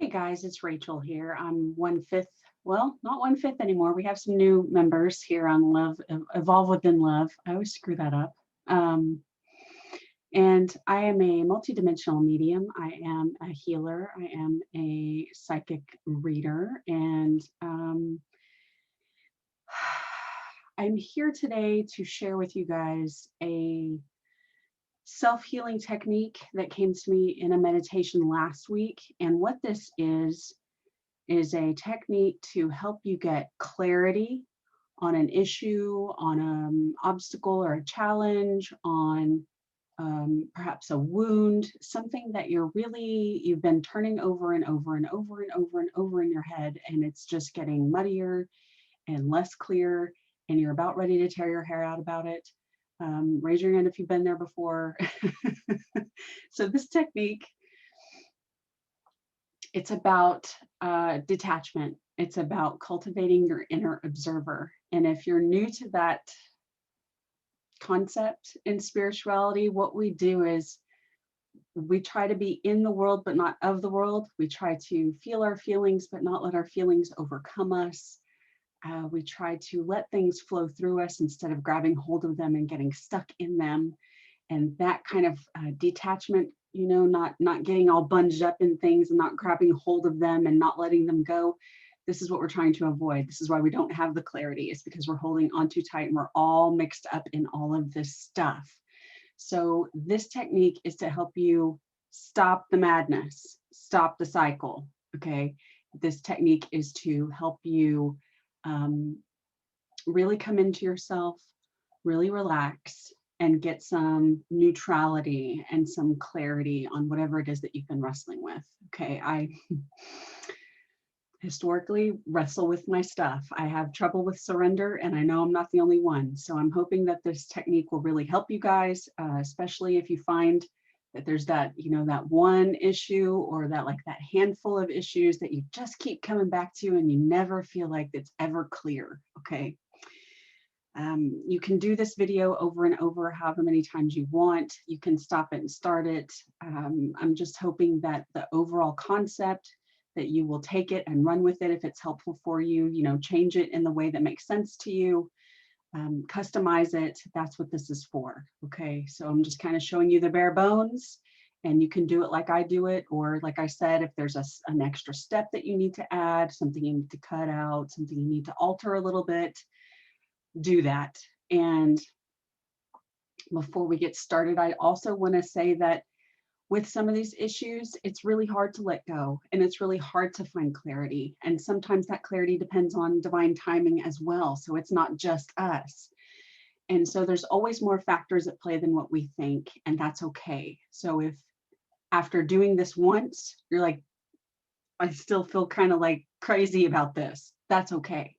Hey guys, it's Rachel here. I'm one fifth, well, not one fifth anymore. We have some new members here on Love, Evolve Within Love. I always screw that up. Um, and I am a multidimensional medium. I am a healer. I am a psychic reader. And I'm here today to share with you guys a self-healing technique that came to me in a meditation last week. And what this is a technique to help you get clarity on an issue, on an obstacle or a challenge, on perhaps a wound, something that you've been turning over and over and over and over and over in your head, and it's just getting muddier and less clear, and you're about ready to tear your hair out about it. Raise your hand if you've been there before. So this technique, it's about detachment. It's about cultivating your inner observer. And if you're new to that concept in spirituality, what we do is we try to be in the world, but not of the world. We try to feel our feelings, but not let our feelings overcome us. We try to let things flow through us instead of grabbing hold of them and getting stuck in them. And that kind of detachment, not getting all bunged up in things and not grabbing hold of them and not letting them go. This is what we're trying to avoid. This is why we don't have the clarity. It's because we're holding on too tight and we're all mixed up in all of this stuff. So this technique is to help you stop the madness, stop the cycle. Okay. This technique is to help you really come into yourself, really relax, and get some neutrality and some clarity on whatever it is that you've been wrestling with. Okay, I historically wrestle with my stuff. I have trouble with surrender, and I know I'm not the only one. So I'm hoping that this technique will really help you guys, especially if you find that there's that, that one issue or that handful of issues that you just keep coming back to and you never feel like it's ever clear. Okay. You can do this video over and over however many times you want. You can stop it and start it. I'm just hoping that the overall concept, that you will take it and run with it if it's helpful for you, change it in the way that makes sense to you, customize it. That's what this is for. Okay, so I'm just kind of showing you the bare bones, and you can do it like I do it, or like I said, if there's an extra step that you need to add, something you need to cut out, something you need to alter a little bit, do that. And before we get started, I also want to say that with some of these issues, it's really hard to let go and it's really hard to find clarity. And sometimes that clarity depends on divine timing as well. So it's not just us. And so there's always more factors at play than what we think, and that's okay. So if after doing this once, you're like, I still feel kind of like crazy about this, that's okay.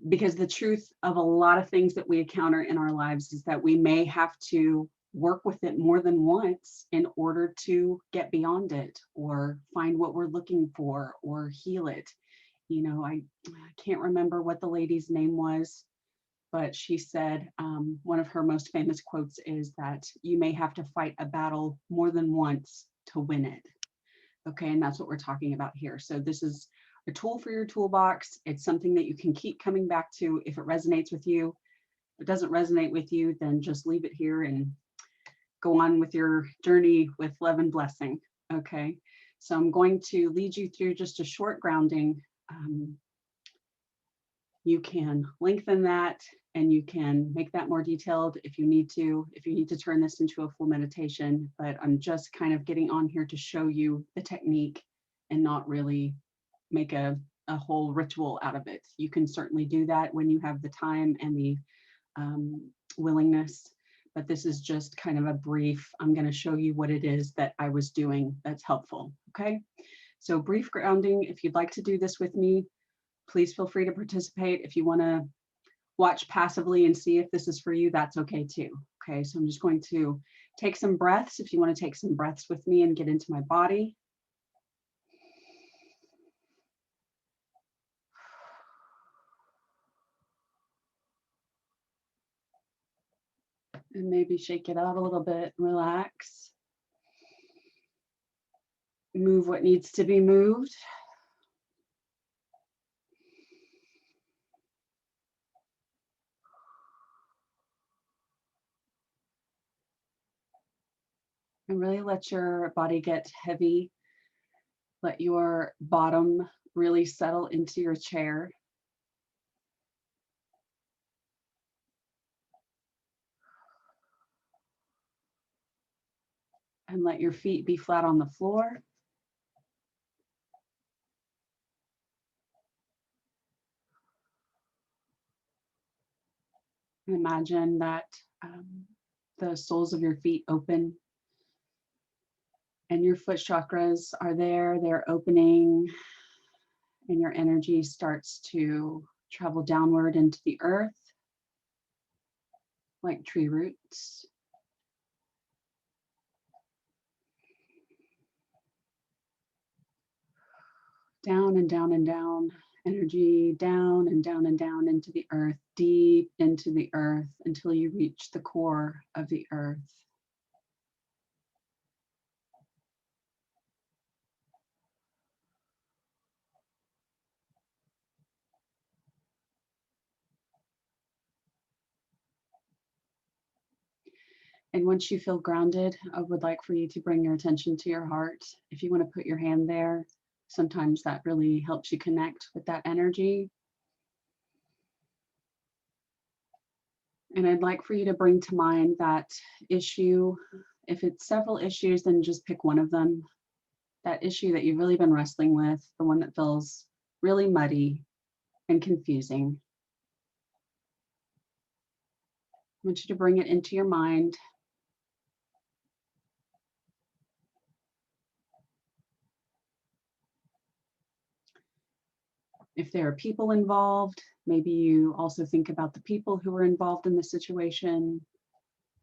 Because the truth of a lot of things that we encounter in our lives is that we may have to work with it more than once in order to get beyond it or find what we're looking for or heal it. I can't remember what the lady's name was, but she said one of her most famous quotes is that you may have to fight a battle more than once to win it. Okay, and that's what we're talking about here. So this is a tool for your toolbox. It's something that you can keep coming back to if it resonates with you. If it doesn't resonate with you, then just leave it here and go on with your journey with love and blessing. Okay, so I'm going to lead you through just a short grounding. You can lengthen that and you can make that more detailed if you need to turn this into a full meditation, but I'm just kind of getting on here to show you the technique and not really make a whole ritual out of it. You can certainly do that when you have the time and the willingness, but this is just kind of a brief, I'm going to show you what it is that I was doing that's helpful. Okay, so brief grounding. If you'd like to do this with me, please feel free to participate. If you want to watch passively and see if this is for you, that's okay too. Okay, so I'm just going to take some breaths. If you want to take some breaths with me and get into my body. And maybe shake it out a little bit, relax. Move what needs to be moved. And really let your body get heavy. Let your bottom really settle into your chair. And let your feet be flat on the floor. And imagine that the soles of your feet open and your foot chakras are there, they're opening, and your energy starts to travel downward into the earth like tree roots. Down and down and down, energy down and down and down into the earth, deep into the earth until you reach the core of the earth. And once you feel grounded, I would like for you to bring your attention to your heart. If you want to put your hand there, sometimes that really helps you connect with that energy. And I'd like for you to bring to mind that issue. If it's several issues, then just pick one of them. That issue that you've really been wrestling with, the one that feels really muddy and confusing. I want you to bring it into your mind. If there are people involved, maybe you also think about the people who were involved in the situation.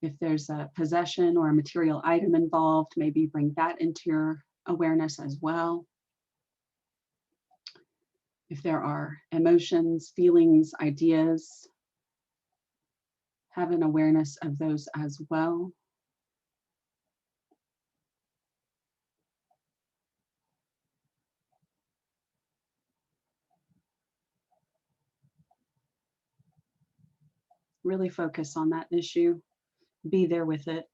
If there's a possession or a material item involved, maybe bring that into your awareness as well. If there are emotions, feelings, ideas, have an awareness of those as well. Really focus on that issue. Be there with it.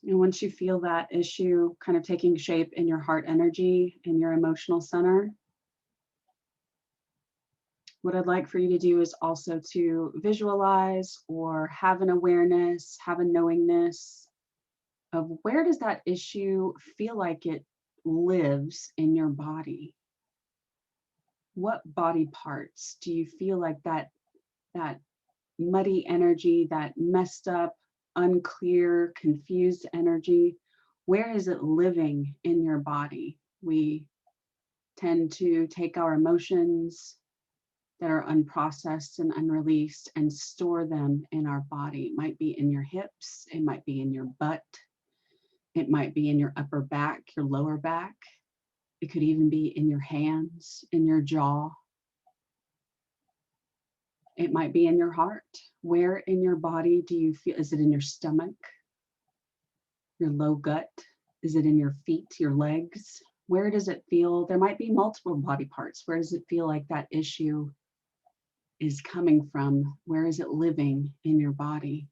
And once you feel that issue kind of taking shape in your heart energy, in your emotional center, what I'd like for you to do is also to visualize or have an awareness, have a knowingness of where does that issue feel like it lives in your body? What body parts do you feel like that muddy energy, that messed up, unclear, confused energy, where is it living in your body? We tend to take our emotions that are unprocessed and unreleased and store them in our body. It might be in your hips, it might be in your butt, it might be in your upper back, your lower back. It could even be in your hands, in your jaw. It might be in your heart. Where in your body do you feel? Is it in your stomach, your low gut? Is it in your feet, your legs? Where does it feel? There might be multiple body parts. Where does it feel like that issue is coming from? Where is it living in your body?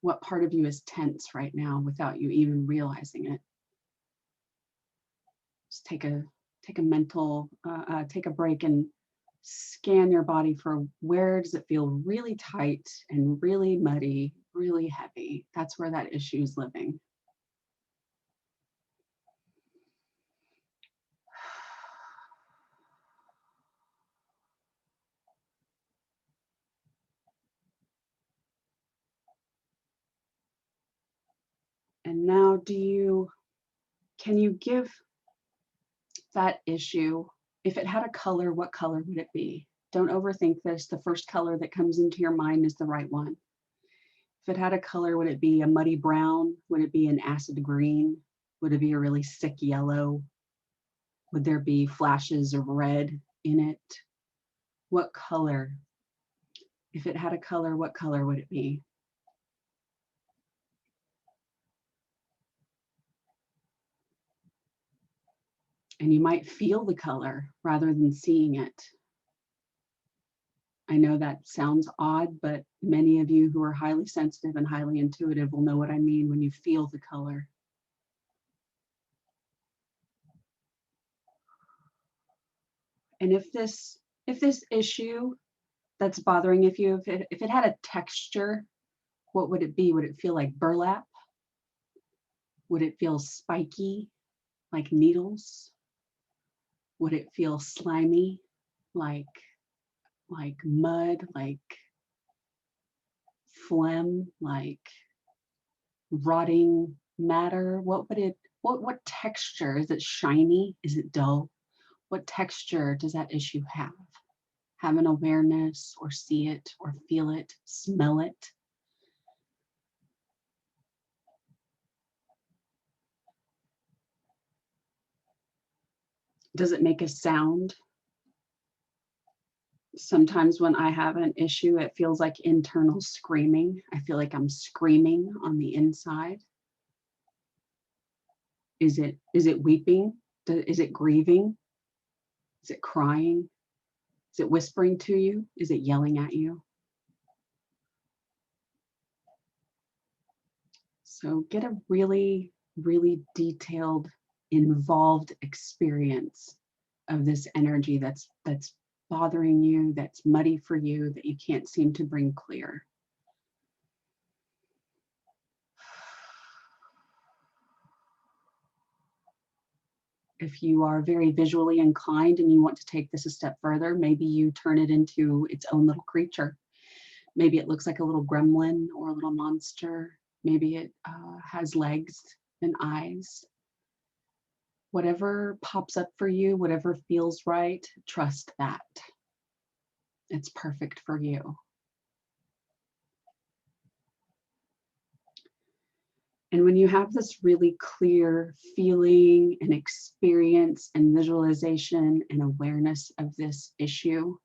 What part of you is tense right now without you even realizing it? Just take a mental, take a break and scan your body for where does it feel really tight and really muddy, really heavy. That's where that issue is living. And now can you give that issue, if it had a color, what color would it be? Don't overthink this. The first color that comes into your mind is the right one. If it had a color, would it be a muddy brown? Would it be an acid green? Would it be a really sick yellow? Would there be flashes of red in it? What color? If it had a color, what color would it be? And you might feel the color rather than seeing it. I know that sounds odd, but many of you who are highly sensitive and highly intuitive will know what I mean when you feel the color. And if this issue that's bothering you, if it had a texture, what would it be? Would it feel like burlap? Would it feel spiky, like needles? Would it feel slimy, like mud, like phlegm, like rotting matter? What texture? Is it shiny? Is it dull? What texture does that issue have? Have an awareness, or see it, or feel it, smell it. Does it make a sound? Sometimes when I have an issue, it feels like internal screaming. I feel like I'm screaming on the inside. Is it weeping? Is it grieving? Is it crying? Is it whispering to you? Is it yelling at you? So get a really, really detailed, involved experience of this energy that's bothering you, that's muddy for you, that you can't seem to bring clear. If you are very visually inclined and you want to take this a step further, maybe you turn it into its own little creature. Maybe it looks like a little gremlin or a little monster. Maybe it has legs and eyes. Whatever pops up for you, whatever feels right, trust that. It's perfect for you. And when you have this really clear feeling and experience and visualization and awareness of this issue,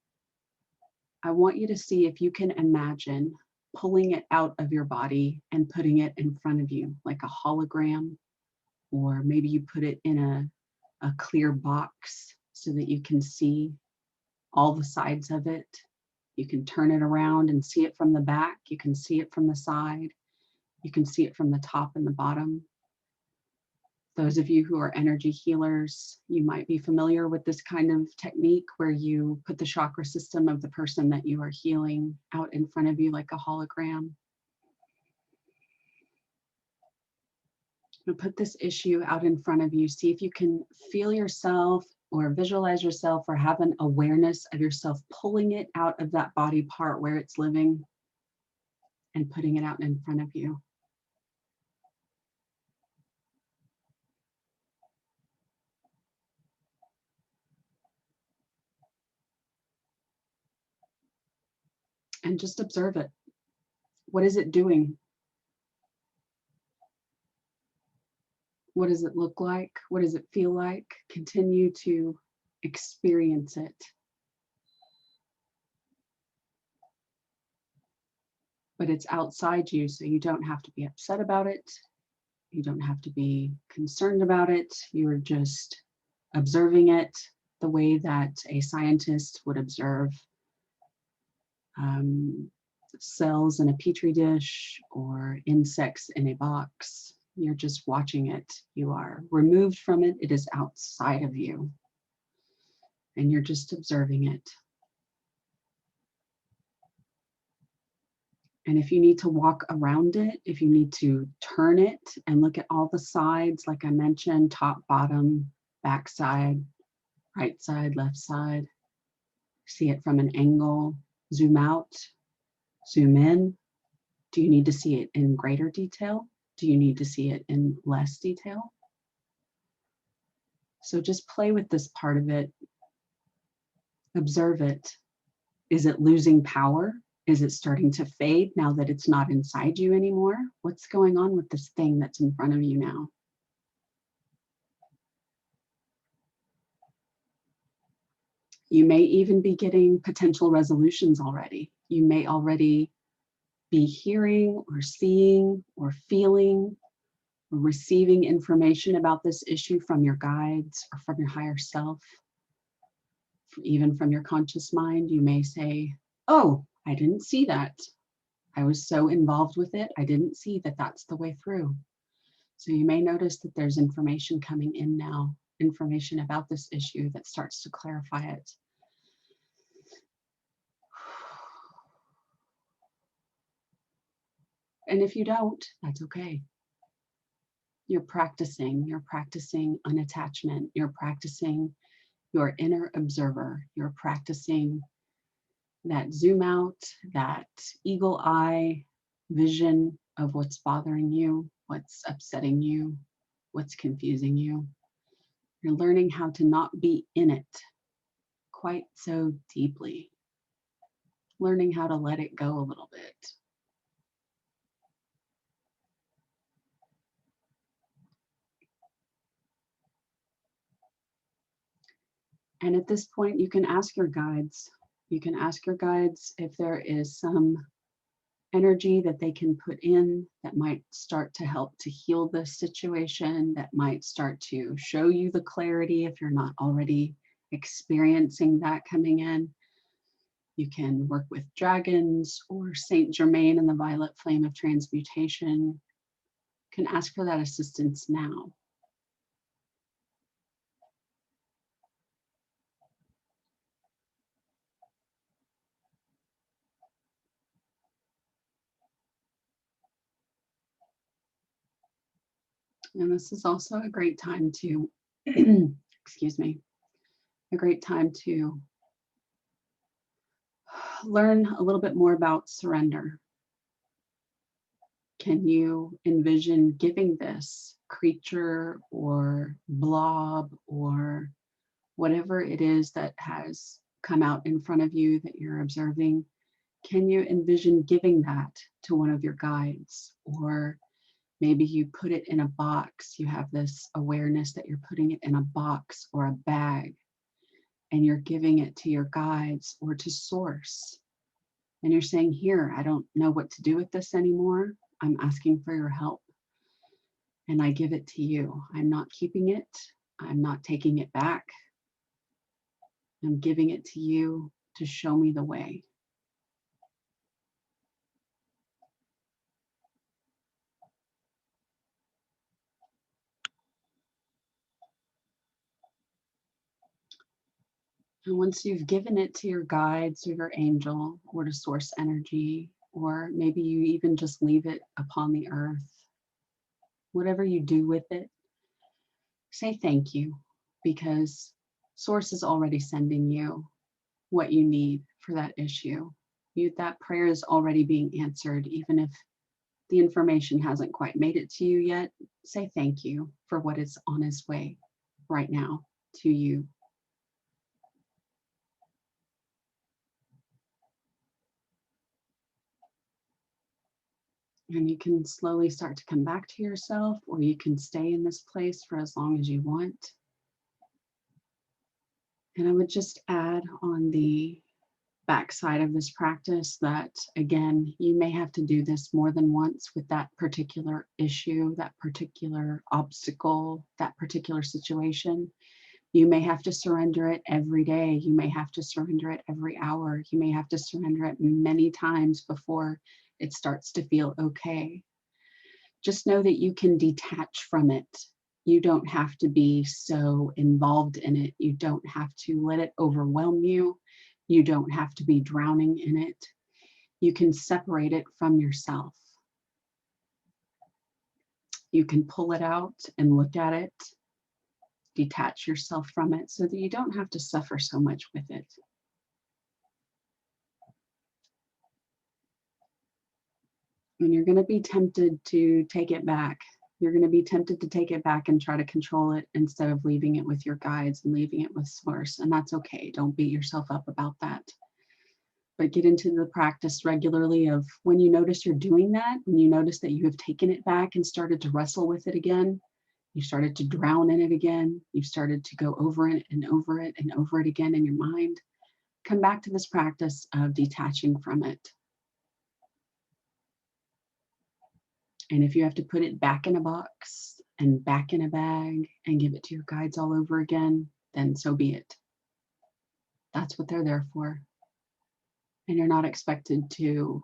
I want you to see if you can imagine pulling it out of your body and putting it in front of you like a hologram, or maybe you put it in a clear box so that you can see all the sides of it. You can turn it around and see it from the back. You can see it from the side. You can see it from the top and the bottom. Those of you who are energy healers, you might be familiar with this kind of technique where you put the chakra system of the person that you are healing out in front of you like a hologram. Put this issue out in front of you. See if you can feel yourself or visualize yourself or have an awareness of yourself pulling it out of that body part where it's living and putting it out in front of you. And just observe it. What is it doing? What does it look like? What does it feel like? Continue to experience it. But it's outside you, so you don't have to be upset about it. You don't have to be concerned about it. You're just observing it the way that a scientist would observe cells in a petri dish or insects in a box. You're just watching it. You are removed from it. It is outside of you. And you're just observing it. And if you need to walk around it, if you need to turn it and look at all the sides, like I mentioned, top, bottom, back side, right side, left side, see it from an angle, zoom out, zoom in. Do you need to see it in greater detail? Do you need to see it in less detail? So just play with this part of it. Observe it. Is it losing power? Is it starting to fade now that it's not inside you anymore? What's going on with this thing that's in front of you now? You may even be getting potential resolutions already. You may already be hearing or seeing or feeling or receiving information about this issue from your guides or from your higher self, even from your conscious mind. You may say, oh, I didn't see that. I was so involved with it, I didn't see that that's the way through. So you may notice that there's information coming in now, information about this issue that starts to clarify it. And if you don't, that's okay. You're practicing unattachment. You're practicing your inner observer. You're practicing that zoom out, that eagle eye vision of what's bothering you, what's upsetting you, what's confusing you. You're learning how to not be in it quite so deeply. Learning how to let it go a little bit. And at this point, you can ask your guides. You can ask your guides if there is some energy that they can put in that might start to help to heal this situation, that might start to show you the clarity if you're not already experiencing that coming in. You can work with dragons or Saint Germain and the violet flame of transmutation. You can ask for that assistance now. And this is also a great time to, excuse me, a great time to learn a little bit more about surrender. Can you envision giving this creature or blob or whatever it is that has come out in front of you that you're observing? Can you envision giving that to one of your guides? Or maybe you put it in a box. You have this awareness that you're putting it in a box or a bag, and you're giving it to your guides or to source. And you're saying, here, I don't know what to do with this anymore. I'm asking for your help. And I give it to you. I'm not keeping it. I'm not taking it back. I'm giving it to you to show me the way. And once you've given it to your guides or your angel or to source energy, or maybe you even just leave it upon the earth, whatever you do with it, say thank you, because source is already sending you what you need for that issue. That prayer is already being answered, even if the information hasn't quite made it to you yet. Say thank you for what is on its way right now to you. And you can slowly start to come back to yourself, or you can stay in this place for as long as you want. And I would just add on the backside of this practice that, again, you may have to do this more than once with that particular issue, that particular obstacle, that particular situation. You may have to surrender it every day. You may have to surrender it every hour. You may have to surrender it many times before it starts to feel okay. Just know that you can detach from it. You don't have to be so involved in it. You don't have to let it overwhelm you. You don't have to be drowning in it. You can separate it from yourself. You can pull it out and look at it, detach yourself from it so that you don't have to suffer so much with it. And you're going to be tempted to take it back. You're going to be tempted to take it back and try to control it instead of leaving it with your guides and leaving it with source. And that's okay. Don't beat yourself up about that. But get into the practice regularly of when you notice you're doing that, when you notice that you have taken it back and started to wrestle with it again, you started to drown in it again, you started to go over it and over it and over it again in your mind, come back to this practice of detaching from it. And if you have to put it back in a box and back in a bag and give it to your guides all over again, then so be it. That's what they're there for. And you're not expected to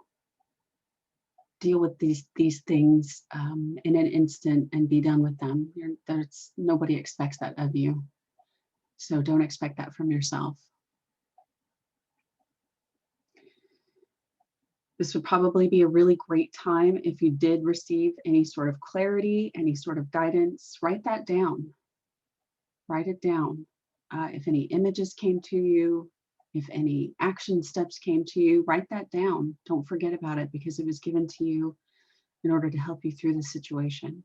deal with these things in an instant and be done with them. Nobody expects that of you. So don't expect that from yourself. This would probably be a really great time if you did receive any sort of clarity, any sort of guidance. Write that down. Write it down. If any images came to you, if any action steps came to you, write that down. Don't forget about it because it was given to you in order to help you through the situation.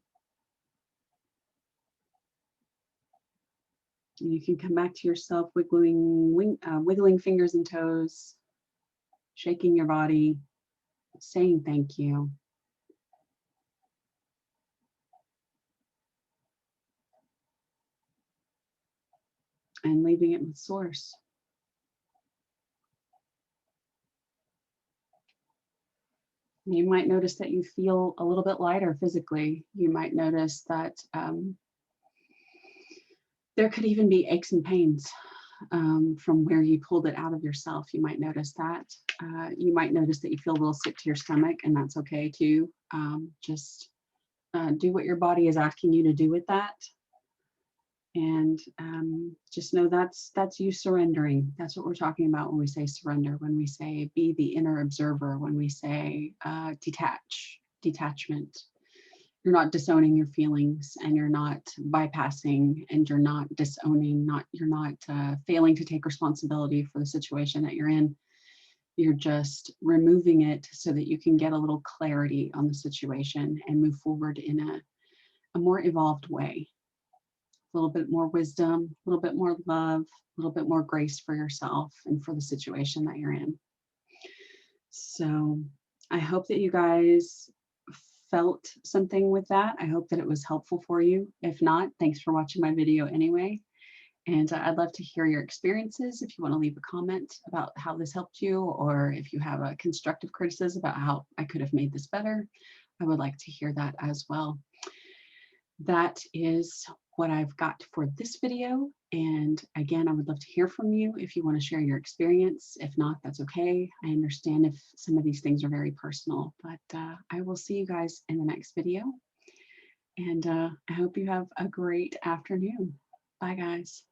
And you can come back to yourself wiggling fingers and toes, shaking your body, saying thank you. And leaving it with source. You might notice that you feel a little bit lighter physically. You might notice that there could even be aches and pains from where you pulled it out of yourself. You might notice that. You might notice that you feel a little sick to your stomach, and that's okay too. Just do what your body is asking you to do with that. And just know that's you surrendering. That's what we're talking about when we say surrender, when we say be the inner observer, when we say detachment. You're not disowning your feelings, and you're not bypassing, and you're not disowning, you're not failing to take responsibility for the situation that you're in. You're just removing it so that you can get a little clarity on the situation and move forward in a more evolved way. A little bit more wisdom, a little bit more love, a little bit more grace for yourself and for the situation that you're in. So I hope that you guys felt something with that. I hope that it was helpful for you. If not, thanks for watching my video anyway. And I'd love to hear your experiences. If you want to leave a comment about how this helped you, or if you have a constructive criticism about how I could have made this better, I would like to hear that as well. That is what I've got for this video. And again, I would love to hear from you if you want to share your experience. If not, that's okay. I understand if some of these things are very personal, but I will see you guys in the next video. And I hope you have a great afternoon. Bye, guys.